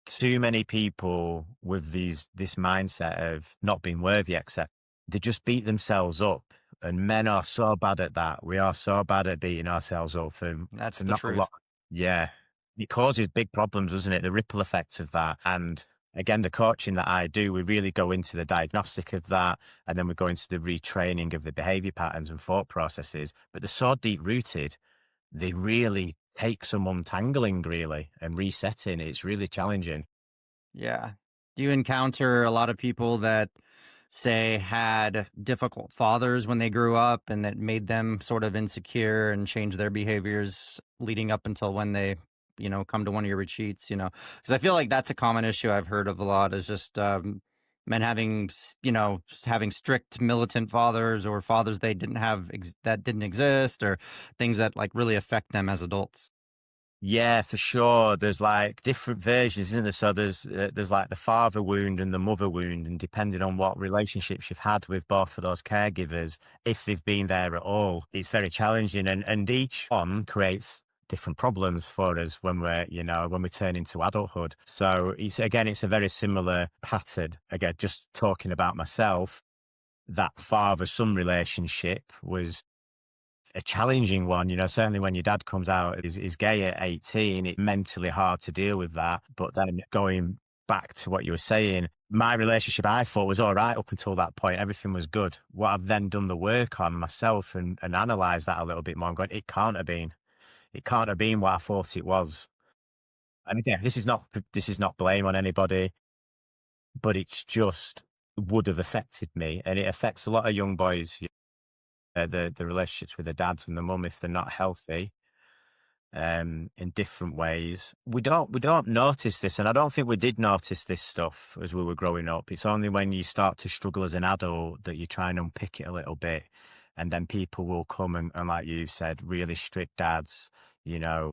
too many people with this mindset of not being worthy, except they just beat themselves up. And men are so bad at that. We are so bad at beating ourselves up that's for the not a lot. truth. Yeah. It causes big problems, doesn't it? The ripple effects of that. And again, the coaching that I do, we really go into the diagnostic of that. And then we go into the retraining of the behavior patterns and thought processes. But they're so deep rooted, they really take some untangling, really, and resetting. It's really challenging. Yeah. Do you encounter a lot of people that say had difficult fathers when they grew up and that made them sort of insecure and change their behaviors leading up until when they, come to one of your retreats, because I feel like that's a common issue I've heard of a lot is just men having, having strict militant fathers or fathers they didn't have that didn't exist, or things that like really affect them as adults. Yeah, for sure. There's like different versions, isn't there? So there's like the father wound and the mother wound, and depending on what relationships you've had with both of those caregivers, if they've been there at all, it's very challenging. And each one creates different problems for us when when we turn into adulthood. So it's a very similar pattern. Again, just talking about myself, that father-son relationship was a challenging one. Certainly when your dad comes out is gay at 18, it's mentally hard to deal with that. But then going back to what you were saying, my relationship I thought was all right up until that point. Everything was good. What I've then done the work on myself and analysed that a little bit more. I'm going, it can't have been. It can't have been what I thought it was. And again, this is not blame on anybody, but it's just would have affected me, and it affects a lot of young boys. The relationships with the dads and the mum if they're not healthy, in different ways. We don't notice this, and I don't think we did notice this stuff as we were growing up. It's only when you start to struggle as an adult that you try and unpick it a little bit, and then people will come and like you've said, really strict dads, you know,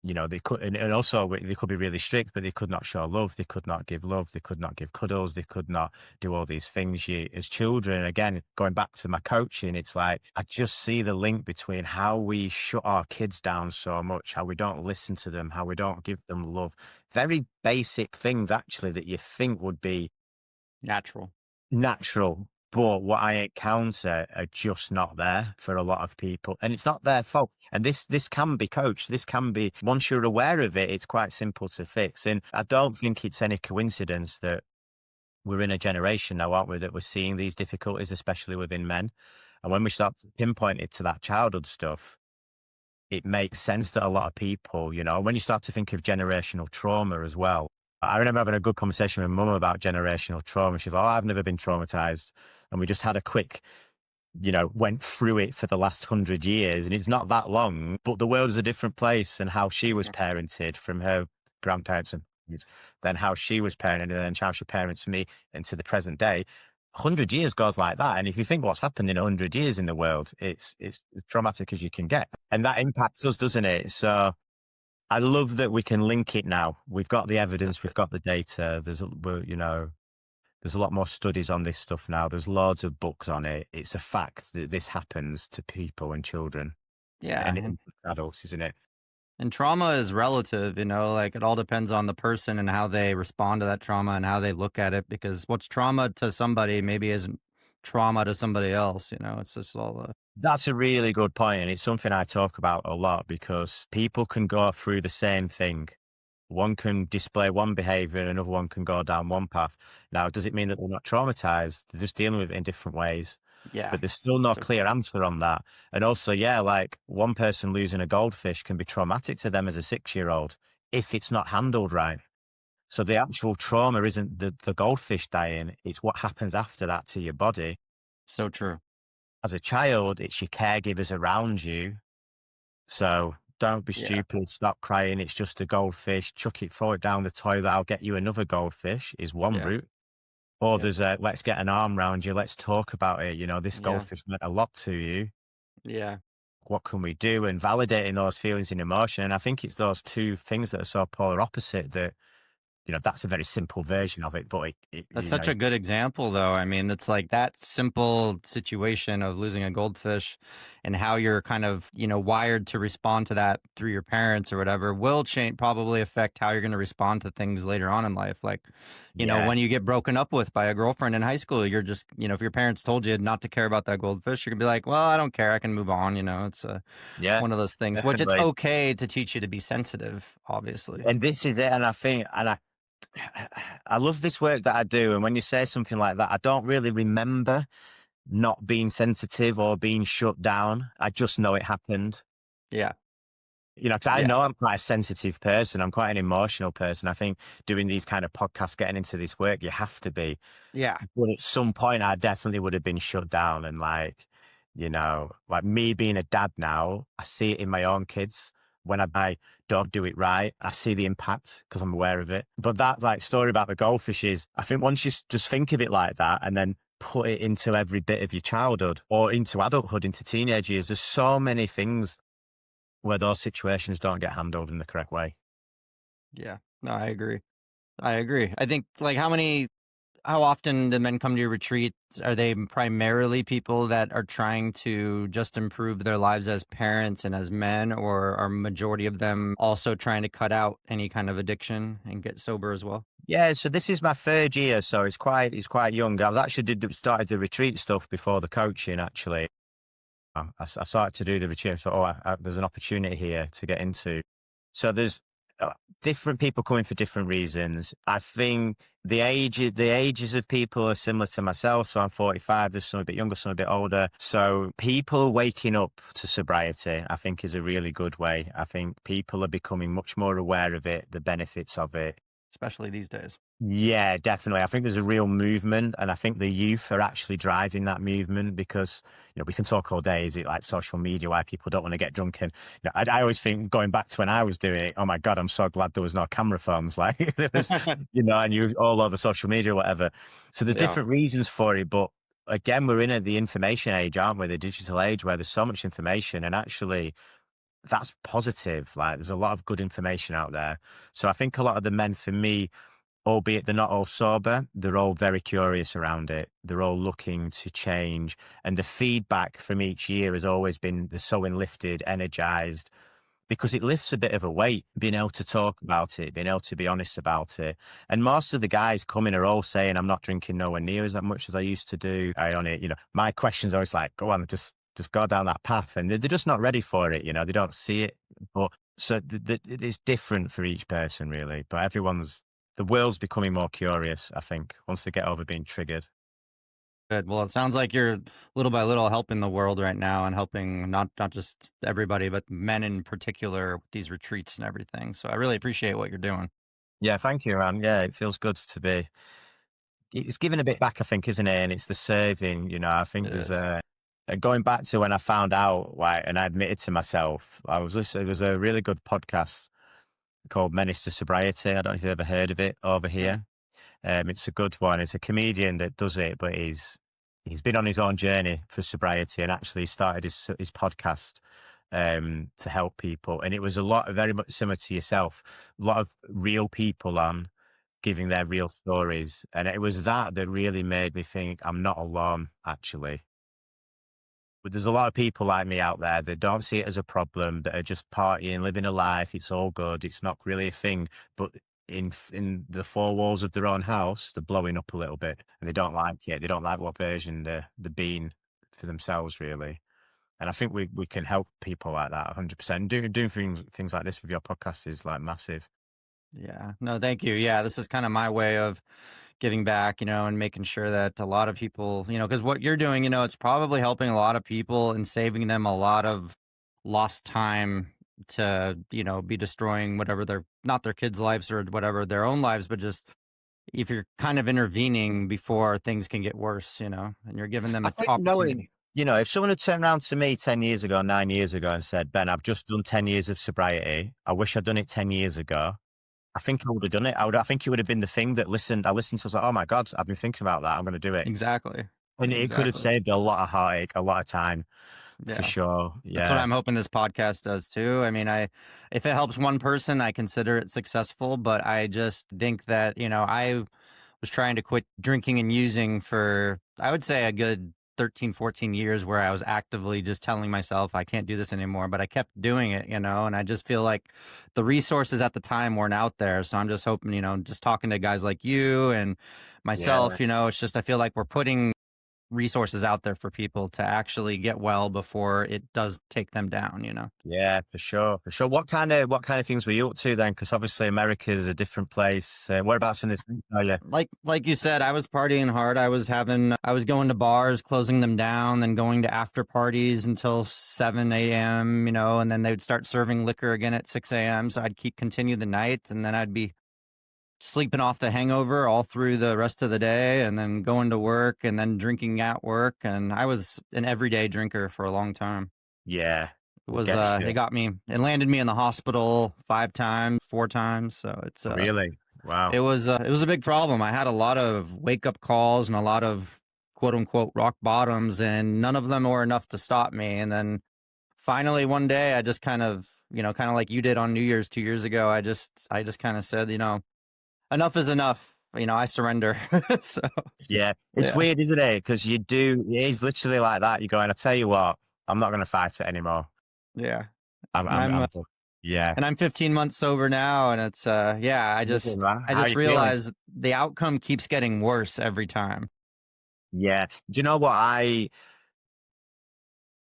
they could, and also they could be really strict, but they could not show love. They could not give love. They could not give cuddles. They could not do all these things. As children, again, going back to my coaching, it's like, I just see the link between how we shut our kids down so much, how we don't listen to them, how we don't give them love. Very basic things, actually, that you think would be Natural. natural. But what I encounter are just not there for a lot of people. And it's not their fault. And this can be coached. This can be, once you're aware of it, it's quite simple to fix. And I don't think it's any coincidence that we're in a generation now, aren't we, that we're seeing these difficulties, especially within men. And when we start to pinpoint it to that childhood stuff, it makes sense that a lot of people, when you start to think of generational trauma as well. I remember having a good conversation with mum about generational trauma. She's like, oh, I've never been traumatized. And we just had a quick, went through it for the last 100 years. And it's not that long, but the world is a different place, and how she was parented from her grandparents and then how she was parented, and then how she parents me into the present day. 100 years goes like that. And if you think what's happened in 100 years in the world, it's as traumatic as you can get. And that impacts us, doesn't it? So I love that we can link it now. We've got the evidence, we've got the data. There's a lot more studies on this stuff now. There's loads of books on it. It's a fact that this happens to people and children, Yeah. and it impacts adults, isn't it? And trauma is relative, like it all depends on the person and how they respond to that trauma and how they look at it, because what's trauma to somebody maybe isn't trauma to somebody else. It's just all That's a really good point, and it's something I talk about a lot, because people can go through the same thing. One can display one behavior, and another one can go down one path. Now, does it mean that they're not traumatized? They're just dealing with it in different ways. yeah. But there's still no So clear answer on that. And also, like one person losing a goldfish can be traumatic to them as a 6-year-old if it's not handled right. So the actual trauma isn't the goldfish dying, it's what happens after that to your body. so true. As a child, it's your caregivers around you. So don't be Yeah. stupid, stop crying. It's just a goldfish. Chuck it, throw it down the toilet. I'll get you another goldfish is one Yeah. route. Or Yep. there's let's get an arm around you. Let's talk about it. This Yeah. goldfish meant a lot to you. Yeah. What can we do? And validating those feelings and emotion. And I think it's those two things that are so polar opposite that, that's a very simple version of it. But That's such a good example, though. I mean, it's like that simple situation of losing a goldfish and how you're kind of, wired to respond to that through your parents or whatever will change, probably affect how you're going to respond to things later on in life. Like, Yeah. when you get broken up with by a girlfriend in high school, you're just, if your parents told you not to care about that goldfish, you're going to be like, well, I don't care. I can move on. It's Yeah, one of those things, which it's definitely. okay to teach you to be sensitive, obviously. And this is it. And I think, I love this work that I do. And when you say something like that, I don't really remember not being sensitive or being shut down. I just know it happened. Yeah. Because I Yeah. know I'm quite a sensitive person. I'm quite an emotional person. I think doing these kind of podcasts, getting into this work, you have to be. Yeah. But at some point, I definitely would have been shut down. And like me being a dad now, I see it in my own kids. When I don't do it right, I see the impact because I'm aware of it. But that story about the goldfish is, I think once you just think of it like that and then put it into every bit of your childhood or into adulthood, into teenage years, there's so many things where those situations don't get handled in the correct way. Yeah. No, I agree. I think how often do men come to your retreats? Are they primarily people that are trying to just improve their lives as parents and as men, or are majority of them also trying to cut out any kind of addiction and get sober as well? Yeah, so this is my 3rd year, so it's quite young. I was actually started the retreat stuff before the coaching. Actually, I started to do the retreat. So, there's an opportunity here to get into. So there's uh, different people coming for different reasons. I think the ages of people are similar to myself. So I'm 45. There's some a bit younger, some a bit older. So people waking up to sobriety, I think, is a really good way. I think people are becoming much more aware of it, the benefits of it. especially these days. Yeah, definitely. I think there's a real movement, and I think the youth are actually driving that movement because, we can talk all day. Is it like social media why people don't want to get drunk? And I always think going back to when I was doing it, oh my God, I'm so glad there was no camera phones. Like there was, and you all over social media or whatever. So there's Yeah. different reasons for it, but again, we're in the information age, aren't we? The digital age where there's so much information, and actually that's positive. Like there's a lot of good information out there. So I think a lot of the men for me, albeit they're not all sober, they're all very curious around it. They're all looking to change. And the feedback from each year has always been they're so lifted, energized, because it lifts a bit of a weight, being able to talk about it, being able to be honest about it. And most of the guys coming are all saying, I'm not drinking nowhere near as much as I used to do. My question's always like, go on, just go down that path. And they're just not ready for it. They don't see it. But so it's different for each person, really. But the world's becoming more curious, I think, once they get over being triggered. Good. Well, it sounds like you're little by little helping the world right now and helping not just everybody, but men in particular with these retreats and everything. So I really appreciate what you're doing. Yeah, thank you, man. Yeah, it feels good to be. It's giving a bit back, I think, isn't it? And it's the serving, I think It there's is. going back to when I found out, like, and I admitted to myself, I was listening, there was a really good podcast called Menace to Sobriety. I don't know if you've ever heard of it over here. It's a good one. It's a comedian that does it, but he's been on his own journey for sobriety and actually started his podcast to help people. And it was very much similar to yourself, a lot of real people on giving their real stories. And it was that really made me think I'm not alone, actually. But there's a lot of people like me out there that don't see it as a problem, that are just partying, living a life. It's all good. It's not really a thing. But in the four walls of their own house, they're blowing up a little bit, and they don't like it. They don't like what version they're being for themselves, really. And I think we can help people like that 100%. Doing things like this with your podcast is like massive. Yeah. No, thank you. Yeah, this is kind of my way of giving back, and making sure that a lot of people, because what you're doing, it's probably helping a lot of people and saving them a lot of lost time to, be destroying whatever not their kids' lives or whatever, their own lives, but just if you're kind of intervening before things can get worse, and you're giving them I an think opportunity. if someone had turned around to me 10 years ago, 9 years ago and said, Ben, I've just done 10 years of sobriety. I wish I'd done it 10 years ago. I think I would have done it. I think it would have been the thing that I listened to, I was like, oh my God, I've been thinking about that. I'm going to do it. Exactly. And it could have Exactly. saved a lot of heartache, a lot of time, for Yeah. sure. That's what Yeah. I'm hoping this podcast does too. I mean, if it helps one person, I consider it successful, but I just think that, I was trying to quit drinking and using for, I would say, a good 13, 14 years, where I was actively just telling myself I can't do this anymore, but I kept doing it, and I just feel like the resources at the time weren't out there. So I'm just hoping, just talking to guys like you and Yeah. myself, it's just, I feel like we're putting resources out there for people to actually get well before it does take them down. Yeah, for sure. For sure. What kind of things were you up to then? Because obviously America is a different place. Whereabouts in this? Oh, yeah. Like you said, I was partying hard. I was going to bars, closing them down, then going to after parties until 7 a.m., and then they would start serving liquor again at 6 a.m. So I'd continue the night, and then I'd be sleeping off the hangover all through the rest of the day, and then going to work, and then drinking at work. And I was an everyday drinker for a long time. Yeah. It It was gets it landed me in the hospital 5 times, 4 times. So really. Wow. it was a big problem. I had a lot of wake up calls and a lot of quote unquote rock bottoms, and none of them were enough to stop me. And then finally one day I just kind of like you did on New Year's 2 years ago, I just kind of said, enough is enough. I surrender. So Yeah. It's yeah, weird, isn't it? Because it is literally like that. You're going, I tell you what, I'm not going to fight it anymore. yeah. I'm, And I'm, I'm I'm, yeah. and I'm 15 months sober now, and it's yeah, Listen, man, I how are just you feeling? realized the outcome keeps getting worse every time. Yeah. Do you know what?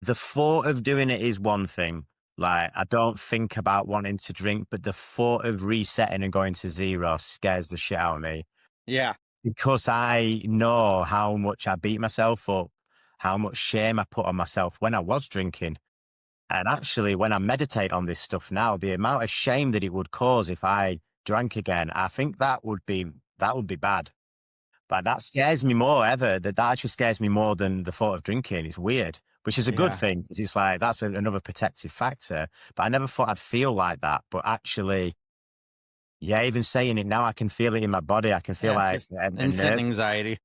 The thought of doing it is one thing. Like, I don't think about wanting to drink, but the thought of resetting and going to zero scares the shit out of me Yeah. because I know how much I beat myself up, how much shame I put on myself when I was drinking. And actually, when I meditate on this stuff now, the amount of shame that it would cause if I drank again, I think that would be bad. But that scares me more ever. That actually scares me more than the thought of drinking. It's weird, which is a good Yeah. thing because it's like that's another protective factor. But I never thought I'd feel like that. But actually, yeah, even saying it now, I can feel it in my body. I can feel Yeah. like Just a instant nerve anxiety.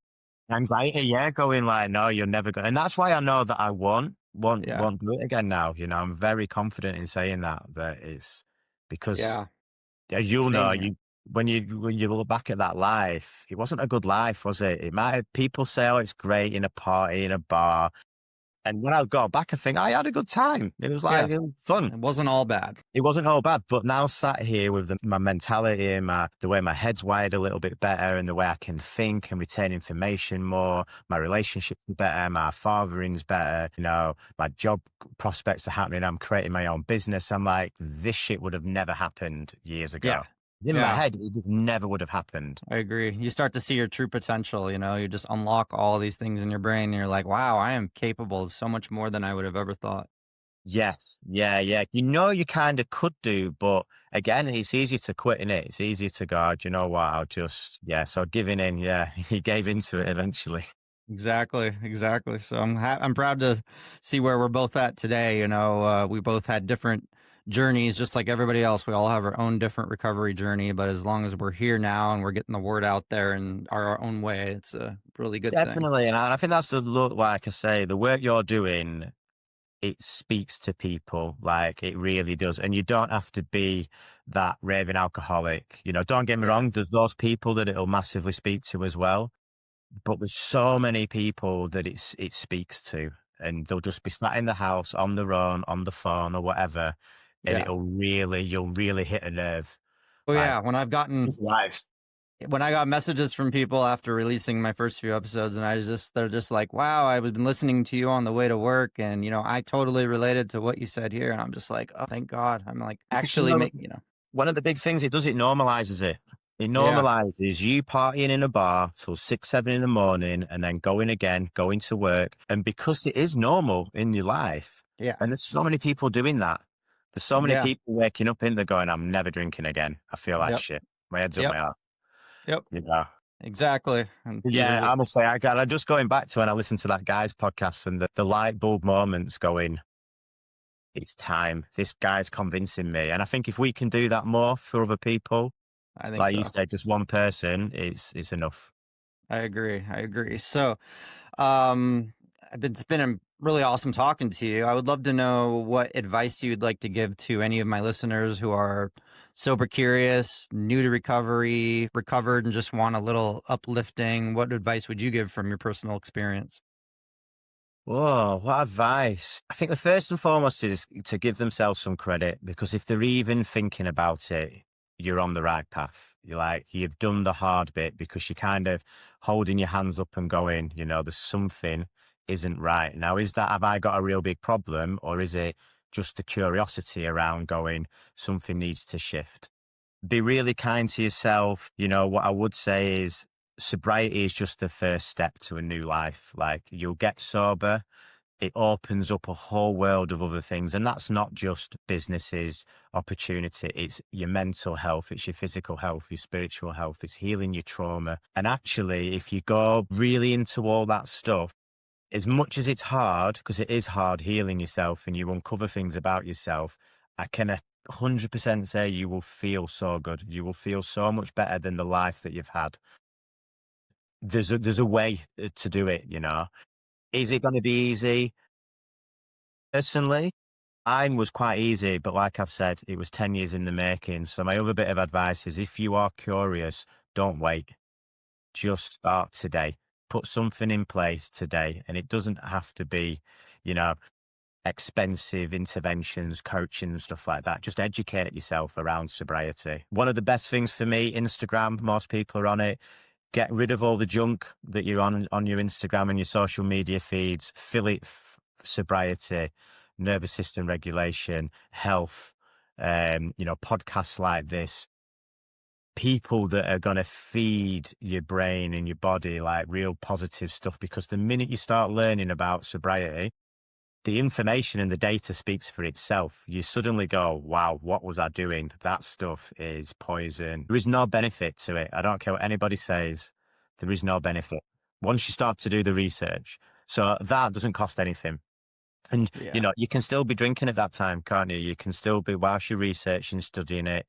anxiety. Yeah, going like, no, you're never going. And that's why I know that I Yeah. won't do it again. Now, I'm very confident in saying that. That it's because Yeah. as you'll Same know, here. when you look back at that life, it wasn't a good life, was it? It might have people say, "Oh, it's great in a party, in a bar," and when I got back, I think I had a good time. It was Yeah. like it was fun. It wasn't all bad. It wasn't all bad, but now sat here with my mentality and the way my head's wired a little bit better, and the way I can think and retain information more. My relationships are better, my fathering's better. My job prospects are happening. I'm creating my own business. I'm like, this shit would have never happened years Yeah. ago. In my Yeah. head, it just never would have happened. I agree. You start to see your true potential, you just unlock all these things in your brain and you're like, wow, I am capable of so much more than I would have ever thought. Yes. Yeah. Yeah. You kind of could do, but again, it's easy to quit in it. It's easy to go, "Do you know what? I'll just, yeah." So giving in, yeah, he gave into it eventually. Exactly, exactly. So I'm proud to see where we're both at today. We both had different journeys, just like everybody else. We all have our own different recovery journey, but as long as we're here now and we're getting the word out there in our own way, it's a really good thing. Definitely. And I think that's the look, like I say, the work you're doing, it speaks to people like it really does. And you don't have to be that raving alcoholic. Don't get me Yeah, wrong, there's those people that it'll massively speak to as well. But there's so many people that it speaks to, and they'll just be sat in the house on their own, on the phone or whatever, and yeah. you'll really hit a nerve. Oh Like, yeah, it's lives. when I got messages from people after releasing my first few episodes, and they're just like, "Wow, I've been listening to you on the way to work, and I totally related to what you said here." And I'm just like, "Oh, thank God!" I'm like, Because actually, one of the big things it does, it normalizes it. It yeah, normalizes you partying in a bar till 6, 7 in the morning and then going again, going to work. And because it is normal in your life, yeah, and there's so many people doing that. There's so many yeah, people waking up in there going, "I'm never drinking again. I feel like yep, shit. My head's up yep, my ass." yep, You know? exactly. And these are Yeah, just honestly, I just going back to when I listened to that guy's podcast and the light bulb moments going, it's time. This guy's convincing me. And I think if we can do that more for other people, I think like you so. said, just one person, it's enough. I agree. I agree. So, um, it's been a really awesome talking to you. I would love to know what advice you'd like to give to any of my listeners who are sober curious, new to recovery, recovered, and just want a little uplifting. What advice would you give from your personal experience? Whoa, what advice? I think the first and foremost is to give themselves some credit because if they're even thinking about it, you're on the right path. You've done the hard bit because you're kind of holding your hands up and going, there's something isn't right. Now, have I got a real big problem or is it just the curiosity around going, something needs to shift? Be really kind to yourself. What I would say is sobriety is just the first step to a new life. Like you'll get sober, it opens up a whole world of other things. And that's not just businesses, opportunity. It's your mental health. It's your physical health, your spiritual health. It's healing your trauma. And actually, if you go really into all that stuff, as much as it's hard, because it is hard healing yourself and you uncover things about yourself, I can 100% say you will feel so good. You will feel so much better than the life that you've had. There's a way to do it. Is it going to be easy? Personally, mine was quite easy, but like I've said, it was 10 years in the making. So my other bit of advice is if you are curious, don't wait. Just start today. Put something in place today. And it doesn't have to be, you know, expensive interventions, coaching and stuff like that. Just educate yourself around sobriety. One of the best things for me, Instagram, most people are on it. Get rid of all the junk that you're on your Instagram and your social media feeds. Fill it sobriety. nervous system regulation, health, podcasts like this, people that are going to feed your brain and your body like real positive stuff. Because the minute you start learning about sobriety, the information and the data speaks for itself. You suddenly go, wow, what was I doing? That stuff is poison. There is no benefit to it. I don't care what anybody says. There is no benefit once you start to do the research. So that doesn't cost anything. And, Yeah. you can still be drinking at that time, can't you? You can still be, whilst you're researching, studying it,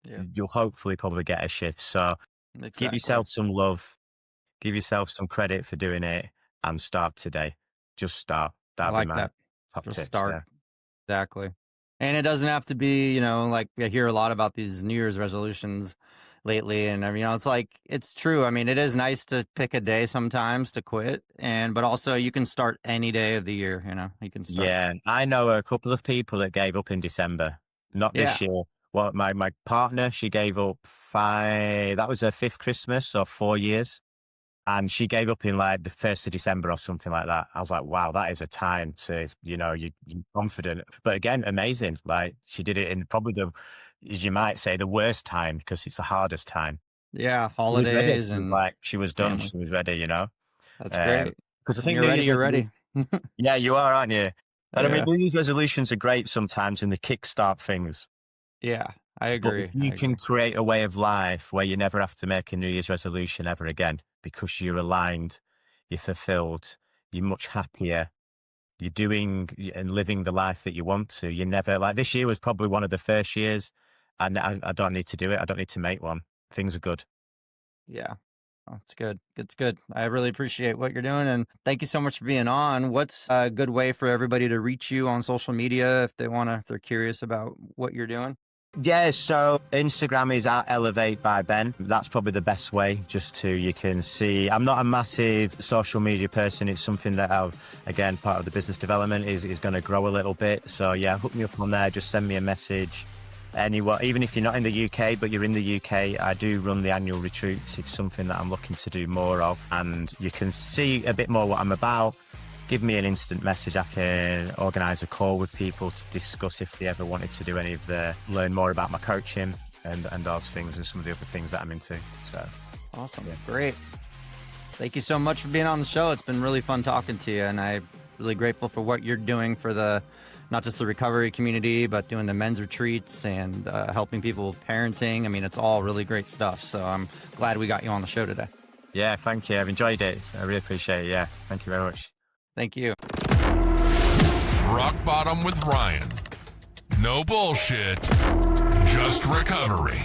Yeah. you'll hopefully probably get a shift. So give Exactly. yourself some love, give yourself some credit for doing it, and start today. Just start. I That'd be like my that. top Just tips start. there. Exactly. And it doesn't have to be, like I hear a lot about these New Year's resolutions lately. And it's like, it's true. I mean, it is nice to pick a day sometimes to quit. But also you can start any day of the year, you can start. Yeah, I know a couple of people that gave up in December. Not Yeah. this year. Well, my partner, she gave up that was her fifth Christmas, so 4 years. And she gave up in like the 1st of December or something like that. I was like, wow, that is a time to, you're confident. But again, amazing. Like she did it in probably as you might say, the worst time because it's the hardest time. Yeah. She was ready. Holidays She was and like, she was done. family. She was ready. That's great. Because I When think you're New ready, Year's you're resolution, ready. yeah, you are, aren't you? And I mean, Yeah. New Year's resolutions are great sometimes and they kickstart things. Yeah. I But if agree. I you can agree. create a way of life where you never have to make a New Year's resolution ever again because you're aligned, you're fulfilled, you're much happier, you're doing and living the life that you want to. You never, like this year was probably one of the first years, and I don't need to do it. I don't need to make one. Things are good. Yeah. Oh, it's good. It's good. I really appreciate what you're doing. And thank you so much for being on. What's a good way for everybody to reach you on social media if they're curious about what you're doing? Yeah, so Instagram is at Elevate by Ben. That's probably the best way you can see. I'm not a massive social media person. It's something that again, part of the business development is going to grow a little bit. So yeah, hook me up on there. Just send me a message. Anywhere, even if you're not in the UK, but you're in the UK, I do run the annual retreats. It's something that I'm looking to do more of. And you can see a bit more what I'm about. Give me an instant message. I can organise a call with people to discuss if they ever wanted to do learn more about my coaching and those things and some of the other things that I'm into. So Awesome. yeah. Great. Thank you so much for being on the show. It's been really fun talking to you. And I'm really grateful for what you're doing for not just the recovery community, but doing the men's retreats and helping people with parenting. I mean, it's all really great stuff. So I'm glad we got you on the show today. Yeah, thank you. I've enjoyed it. I really appreciate it. Yeah, thank you very much. Thank you. Rock Bottom with Ryan. No bullshit, just recovery.